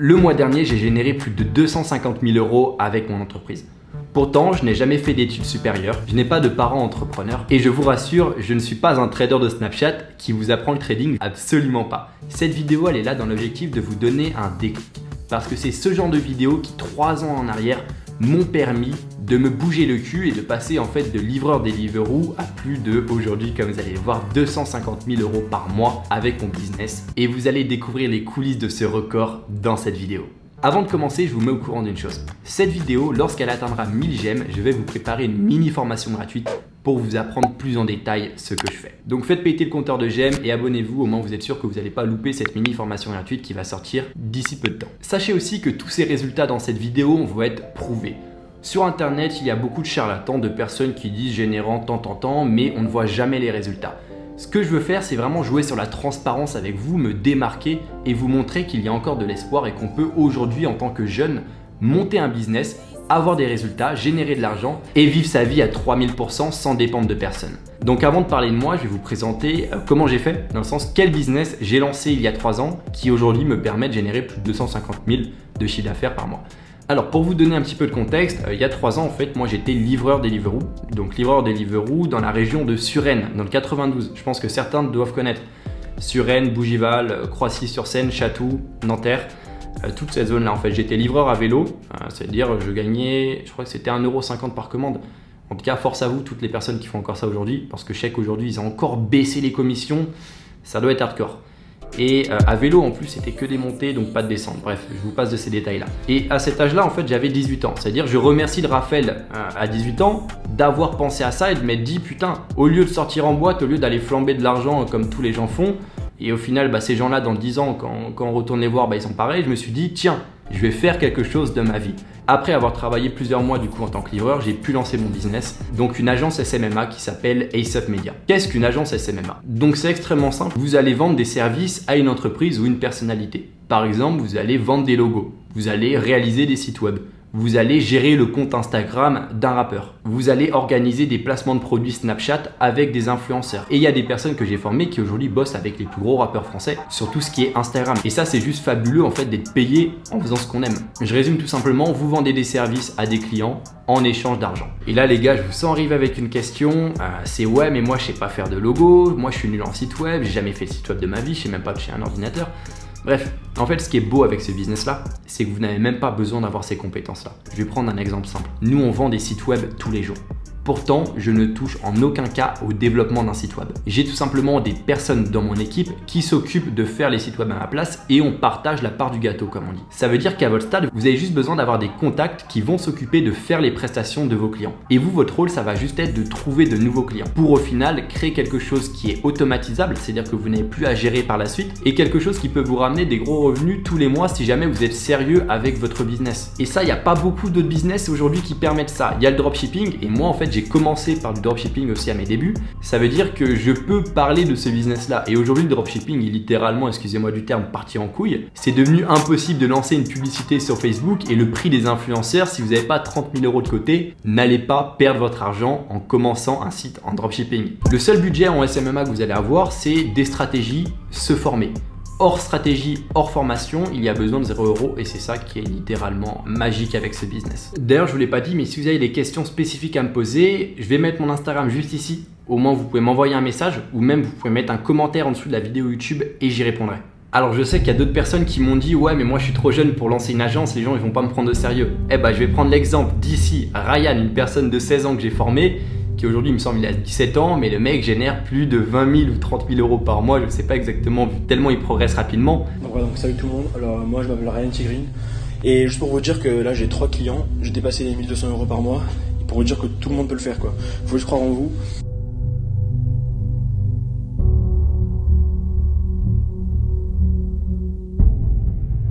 Le mois dernier, j'ai généré plus de 250 000 € avec mon entreprise. Pourtant, je n'ai jamais fait d'études supérieures, je n'ai pas de parents entrepreneurs et je vous rassure, je ne suis pas un trader de Snapchat qui vous apprend le trading, absolument pas. Cette vidéo, elle est là dans l'objectif de vous donner un déclic. Parce que c'est ce genre de vidéo qui, 3 ans en arrière, m'ont permis de me bouger le cul et de passer en fait de livreur Deliveroo à plus de, aujourd'hui comme vous allez le voir, 250 000 € par mois avec mon business. Et vous allez découvrir les coulisses de ce record dans cette vidéo. Avant de commencer, je vous mets au courant d'une chose. Cette vidéo, lorsqu'elle atteindra 1000 j'aime, je vais vous préparer une mini formation gratuite pour vous apprendre plus en détail ce que je fais. Donc faites péter le compteur de j'aime et abonnez-vous, au moins vous êtes sûr que vous n'allez pas louper cette mini formation gratuite qui va sortir d'ici peu de temps. Sachez aussi que tous ces résultats dans cette vidéo vont être prouvés. Sur internet, il y a beaucoup de charlatans, de personnes qui disent générant tant, mais on ne voit jamais les résultats. Ce que je veux faire, c'est vraiment jouer sur la transparence avec vous, me démarquer et vous montrer qu'il y a encore de l'espoir et qu'on peut aujourd'hui, en tant que jeune, monter un business, avoir des résultats, générer de l'argent et vivre sa vie à 3000% sans dépendre de personne. Donc avant de parler de moi, je vais vous présenter comment j'ai fait, dans le sens quel business j'ai lancé il y a 3 ans qui aujourd'hui me permet de générer plus de 250 000 de chiffre d'affaires par mois. Alors pour vous donner un petit peu de contexte, il y a 3 ans en fait, moi j'étais livreur Deliveroo. Donc livreur Deliveroo dans la région de Suresnes, dans le 92. Je pense que certains doivent connaître. Suresnes, Bougival, Croissy-sur-Seine, Chatou, Nanterre. Toute cette zone là en fait. J'étais livreur à vélo, c'est-à-dire je gagnais, je crois que c'était 1,50 € par commande. En tout cas, force à vous, toutes les personnes qui font encore ça aujourd'hui, parce que je sais qu'aujourd'hui ils ont encore baissé les commissions, ça doit être hardcore. Et à vélo en plus c'était que des montées, donc pas de descente. Bref, je vous passe de ces détails là. Et à cet âge là en fait j'avais 18 ans. C'est-à-dire je remercie de Raphaël à 18 ans d'avoir pensé à ça et de m'être dit putain, au lieu de sortir en boîte, au lieu d'aller flamber de l'argent comme tous les gens font, et au final ces gens là dans 10 ans quand on retourne les voir ils sont pareils, je me suis dit tiens, je vais faire quelque chose de ma vie. Après avoir travaillé plusieurs mois du coup en tant que livreur, j'ai pu lancer mon business, donc une agence SMMA qui s'appelle AceUp Media. Qu'est-ce qu'une agence SMMA? Donc c'est extrêmement simple, vous allez vendre des services à une entreprise ou une personnalité. Par exemple, vous allez vendre des logos, vous allez réaliser des sites web, vous allez gérer le compte Instagram d'un rappeur. Vous allez organiser des placements de produits Snapchat avec des influenceurs. Et il y a des personnes que j'ai formées qui aujourd'hui bossent avec les plus gros rappeurs français sur tout ce qui est Instagram. Et ça, c'est juste fabuleux en fait d'être payé en faisant ce qu'on aime. Je résume tout simplement, vous vendez des services à des clients en échange d'argent. Et là les gars, je vous sens arriver avec une question, c'est ouais mais moi je sais pas faire de logo, moi je suis nul en site web, j'ai jamais fait de site web de ma vie, je sais même pas toucher un ordinateur. Bref, en fait, ce qui est beau avec ce business-là, c'est que vous n'avez même pas besoin d'avoir ces compétences-là. Je vais prendre un exemple simple. Nous, on vend des sites web tous les jours. Pourtant, je ne touche en aucun cas au développement d'un site web. J'ai tout simplement des personnes dans mon équipe qui s'occupent de faire les sites web à ma place et on partage la part du gâteau, comme on dit. Ça veut dire qu'à votre stade, vous avez juste besoin d'avoir des contacts qui vont s'occuper de faire les prestations de vos clients. Et vous, votre rôle, ça va juste être de trouver de nouveaux clients pour au final créer quelque chose qui est automatisable, c'est-à-dire que vous n'avez plus à gérer par la suite et quelque chose qui peut vous ramener des gros revenus tous les mois si jamais vous êtes sérieux avec votre business. Et ça, il n'y a pas beaucoup d'autres business aujourd'hui qui permettent ça. Il y a le dropshipping et moi, en fait, j'ai commencé par du dropshipping aussi à mes débuts. Ça veut dire que je peux parler de ce business là et aujourd'hui le dropshipping est littéralement, excusez-moi du terme, parti en couille. C'est devenu impossible de lancer une publicité sur Facebook et le prix des influenceurs, si vous n'avez pas 30 000 € de côté, n'allez pas perdre votre argent en commençant un site en dropshipping. Le seul budget en SMMA que vous allez avoir, c'est des stratégies, se former. Hors stratégie, hors formation, il y a besoin de 0 € et c'est ça qui est littéralement magique avec ce business. D'ailleurs, je vous l'ai pas dit, mais si vous avez des questions spécifiques à me poser, je vais mettre mon Instagram juste ici. Au moins, vous pouvez m'envoyer un message ou même vous pouvez mettre un commentaire en dessous de la vidéo YouTube et j'y répondrai. Alors je sais qu'il y a d'autres personnes qui m'ont dit ouais mais moi je suis trop jeune pour lancer une agence, les gens ils vont pas me prendre au sérieux. Eh ben je vais prendre l'exemple d'ici, Ryan, une personne de 16 ans que j'ai formée, qui aujourd'hui il me semble il a 17 ans, mais le mec génère plus de 20 000 ou 30 000 € par mois, je sais pas exactement, vu tellement il progresse rapidement. Donc voilà, donc salut tout le monde, alors moi je m'appelle Ryan Tigrine, et juste pour vous dire que là j'ai 3 clients, j'ai dépassé les 1200 € par mois, et pour vous dire que tout le monde peut le faire quoi, faut juste croire en vous.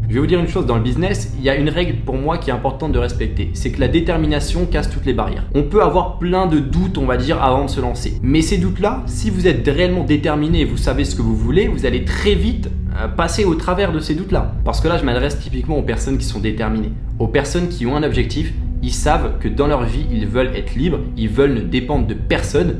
Je vais vous dire une chose, dans le business, il y a une règle pour moi qui est importante de respecter. C'est que la détermination casse toutes les barrières. On peut avoir plein de doutes, on va dire, avant de se lancer. Mais ces doutes-là, si vous êtes réellement déterminé et vous savez ce que vous voulez, vous allez très vite passer au travers de ces doutes-là. Parce que là, je m'adresse typiquement aux personnes qui sont déterminées. Aux personnes qui ont un objectif, ils savent que dans leur vie, ils veulent être libres, ils veulent ne dépendre de personne.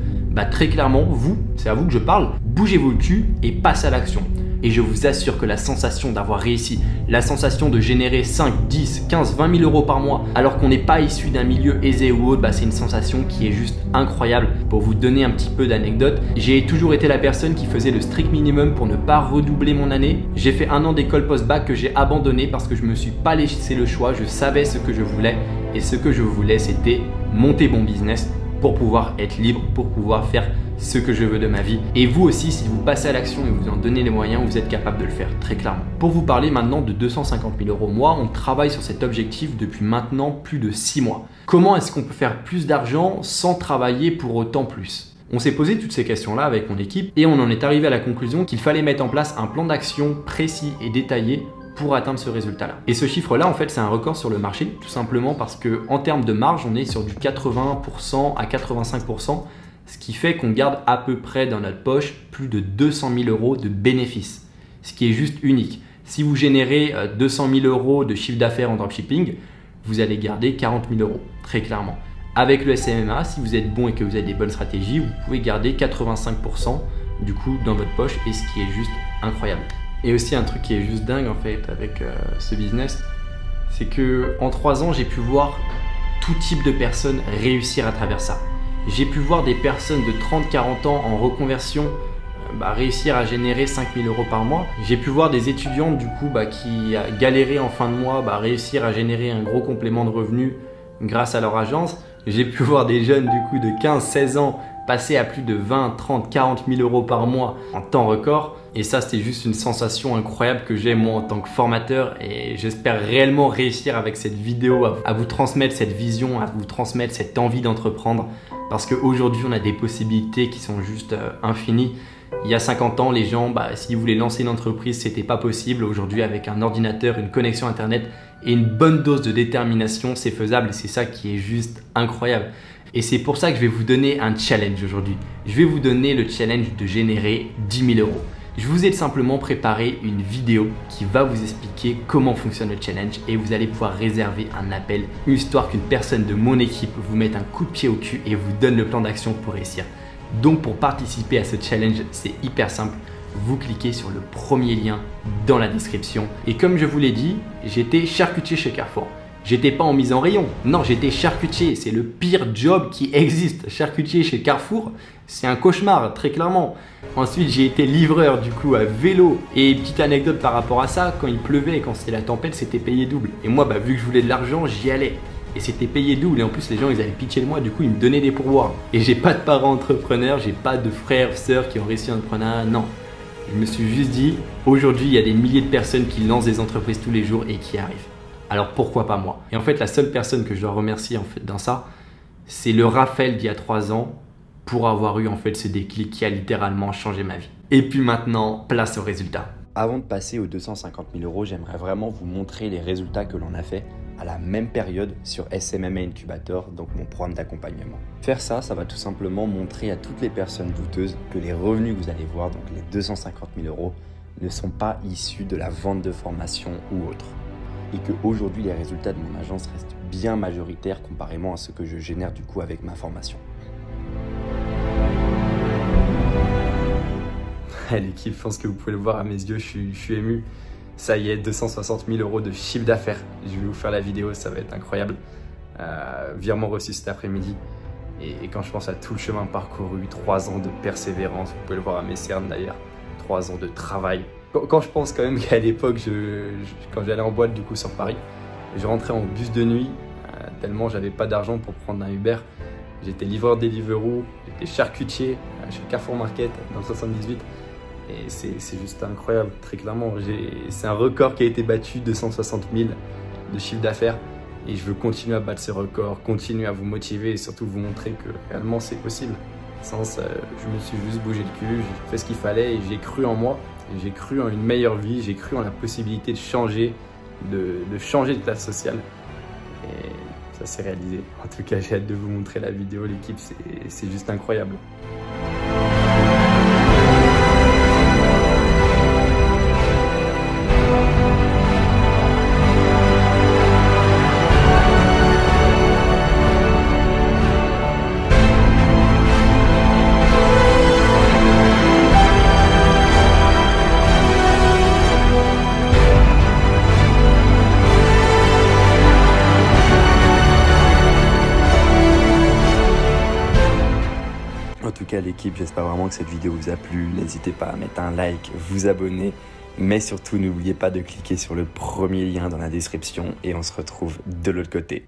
Très clairement, vous, c'est à vous que je parle, bougez-vous le cul et passez à l'action. Et je vous assure que la sensation d'avoir réussi, la sensation de générer 5, 10, 15, 20 000 euros par mois alors qu'on n'est pas issu d'un milieu aisé ou autre, c'est une sensation qui est juste incroyable. Pour vous donner un petit peu d'anecdote, j'ai toujours été la personne qui faisait le strict minimum pour ne pas redoubler mon année. J'ai fait 1 an d'école post-bac que j'ai abandonné parce que je me suis pas laissé le choix, je savais ce que je voulais et ce que je voulais c'était monter mon business pour pouvoir être libre, pour pouvoir faire ce que je veux de ma vie. Et vous aussi, si vous passez à l'action et vous en donnez les moyens, vous êtes capable de le faire, très clairement. Pour vous parler maintenant de 250 000 euros au mois, on travaille sur cet objectif depuis maintenant plus de 6 mois. Comment est-ce qu'on peut faire plus d'argent sans travailler pour autant plus ? On s'est posé toutes ces questions-là avec mon équipe et on en est arrivé à la conclusion qu'il fallait mettre en place un plan d'action précis et détaillé pour atteindre ce résultat-là. Et ce chiffre-là, en fait, c'est un record sur le marché, tout simplement parce que en termes de marge, on est sur du 80% à 85%, ce qui fait qu'on garde à peu près dans notre poche plus de 200 000 euros de bénéfices, ce qui est juste unique. Si vous générez 200 000 euros de chiffre d'affaires en dropshipping, vous allez garder 40 000 euros, très clairement. Avec le SMMA, si vous êtes bon et que vous avez des bonnes stratégies, vous pouvez garder 85% du coup dans votre poche, et ce qui est juste incroyable. Et aussi un truc qui est juste dingue en fait avec ce business, c'est que en 3 ans, j'ai pu voir tout type de personnes réussir à travers ça. J'ai pu voir des personnes de 30-40 ans en reconversion réussir à générer 5 000 euros par mois. J'ai pu voir des étudiantes du coup qui galéraient en fin de mois réussir à générer un gros complément de revenus grâce à leur agence. J'ai pu voir des jeunes du coup de 15-16 ans passer à plus de 20, 30, 40 000 euros par mois en temps record. Et ça, c'était juste une sensation incroyable que j'ai moi en tant que formateur, et j'espère réellement réussir avec cette vidéo à vous transmettre cette vision, à vous transmettre cette envie d'entreprendre, parce qu'aujourd'hui, on a des possibilités qui sont juste infinies. Il y a 50 ans, les gens, s'ils voulaient lancer une entreprise, c'était pas possible. Aujourd'hui, avec un ordinateur, une connexion internet et une bonne dose de détermination, c'est faisable, et c'est ça qui est juste incroyable. Et c'est pour ça que je vais vous donner un challenge aujourd'hui. Je vais vous donner le challenge de générer 10 000 euros. Je vous ai simplement préparé une vidéo qui va vous expliquer comment fonctionne le challenge, et vous allez pouvoir réserver un appel, histoire qu'une personne de mon équipe vous mette un coup de pied au cul et vous donne le plan d'action pour réussir. Donc pour participer à ce challenge, c'est hyper simple. Vous cliquez sur le premier lien dans la description. Et comme je vous l'ai dit, j'étais charcutier chez Carrefour. J'étais pas en mise en rayon, non, j'étais charcutier. C'est le pire job qui existe. Charcutier chez Carrefour, c'est un cauchemar, très clairement. Ensuite, j'ai été livreur du coup à vélo. Et petite anecdote par rapport à ça, quand il pleuvait et quand c'était la tempête, c'était payé double. Et moi, vu que je voulais de l'argent, j'y allais. Et c'était payé double, et en plus les gens ils avaient pitié de moi, du coup ils me donnaient des pourboires. Et j'ai pas de parents entrepreneurs, j'ai pas de frères, sœurs qui ont réussi à entreprendre, non. Je me suis juste dit, aujourd'hui il y a des milliers de personnes qui lancent des entreprises tous les jours et qui arrivent. Alors pourquoi pas moi? Et en fait la seule personne que je dois remercier en fait dans ça, c'est le Raphaël d'il y a 3 ans pour avoir eu en fait ce déclic qui a littéralement changé ma vie. Et puis maintenant, place aux résultats. Avant de passer aux 250 000 euros, j'aimerais vraiment vous montrer les résultats que l'on a fait à la même période sur SMMA Incubator, donc mon programme d'accompagnement. Faire ça, ça va tout simplement montrer à toutes les personnes douteuses que les revenus que vous allez voir, donc les 250 000 euros, ne sont pas issus de la vente de formation ou autre. Et qu'aujourd'hui, les résultats de mon agence restent bien majoritaires comparément à ce que je génère du coup avec ma formation. L'équipe, je pense que vous pouvez le voir à mes yeux, je suis ému. Ça y est, 260 000 euros de chiffre d'affaires. Je vais vous faire la vidéo, ça va être incroyable. Virement reçu cet après-midi. Et quand je pense à tout le chemin parcouru, 3 ans de persévérance, vous pouvez le voir à mes cernes d'ailleurs, 3 ans de travail. Quand je pense quand même qu'à l'époque, quand j'allais en boîte du coup sur Paris, je rentrais en bus de nuit, tellement j'avais pas d'argent pour prendre un Uber. J'étais livreur Deliveroo, j'étais charcutier chez Carrefour Market dans le 78. Et c'est juste incroyable, très clairement. C'est un record qui a été battu, 260 000 de chiffre d'affaires. Et je veux continuer à battre ce record, continuer à vous motiver et surtout vous montrer que réellement c'est possible. Sans ça, je me suis juste bougé le cul, j'ai fait ce qu'il fallait et j'ai cru en moi. J'ai cru en une meilleure vie, j'ai cru en la possibilité de changer, de changer de classe sociale. Et ça s'est réalisé. En tout cas, j'ai hâte de vous montrer la vidéo, l'équipe, c'est juste incroyable. tout cas l'équipe, j'espère vraiment que cette vidéo vous a plu. N'hésitez pas à mettre un like, vous abonner, mais surtout n'oubliez pas de cliquer sur le premier lien dans la description et on se retrouve de l'autre côté.